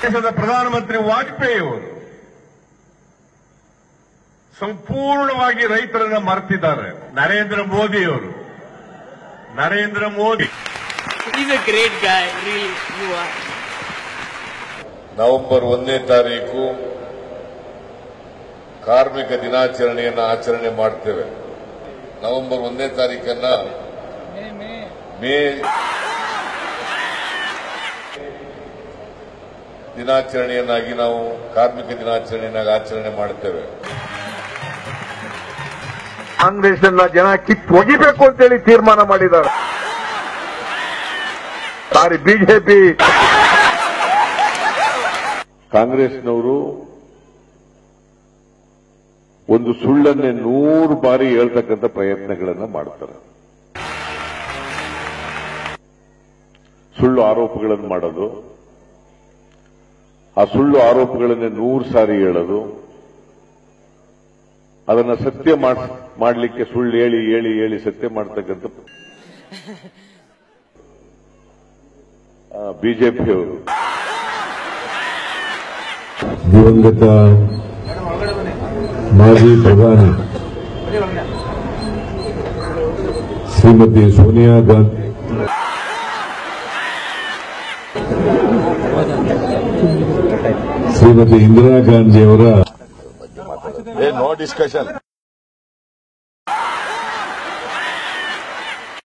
ದೇಶದ ಪ್ರಧಾನಮಂತ್ರಿ ವಾಜಪೇಯಿ ಅವರು ಸಂಪೂರ್ಣವಾಗಿ ರೈತರನ್ನ ಮರೆತಿದ್ದಾರೆ. Narendra Modi He's a great guy, really, you are. November 1ನೇ ತಾರೀಕು ಕಾರ್ಮಿಕ ದಿನಾಚರಣೆಯನ್ನು ಆಚರಣೆ ಮಾಡ್ತೇವೆ. ನವೆಂಬರ್ 1ನೇ ತಾರೀಕನ್ನ ಮೇ ದಿನಾಚರಣೆಯನ್ನಾಗಿ ನಾವು ಕಾರ್ಮಿಕ ದಿನಾಚರಣೆಯನ್ನಾಗಿ ಆಚರಣೆ ಮಾಡುತ್ತೇವೆ. ಕಾಂಗ್ರೆಸ್ನ ಜನ ಕಿತ್ತು ಒಗಿಬೇಕು ಅಂತೇಳಿ ತೀರ್ಮಾನ ಮಾಡಿದ್ದಾರೆ. ಸಾರಿ, ಬಿಜೆಪಿ ಕಾಂಗ್ರೆಸ್ನವರು ಒಂದು ಸುಳ್ಳನ್ನೇ 100 ಬಾರಿ ಹೇಳ್ತಕ್ಕಂಥ ಪ್ರಯತ್ನಗಳನ್ನು ಮಾಡ್ತಾರೆ. ಸುಳ್ಳು ಆರೋಪಗಳನ್ನು ಮಾಡೋದು, ಆ ಸುಳ್ಳು ಆರೋಪಗಳನ್ನೇ 100 ಸಾರಿ ಹೇಳೋದು, ಅದನ್ನ ಸತ್ಯ ಮಾಡಲಿಕ್ಕೆ ಸುಳ್ಳು ಹೇಳಿ ಸತ್ಯ ಮಾಡ್ತಕ್ಕಂಥ ಬಿಜೆಪಿಯವರು. ದಿವಂಗತ ಮಾಜಿ ಪ್ರಧಾನಿ ಶ್ರೀಮತಿ ಸೋನಿಯಾ ಗಾಂಧಿ ಶ್ರೀಮತಿ ಇಂದಿರಾ ಗಾಂಧಿಯವರ ನೋ ಡಿಸ್ಕಷನ್.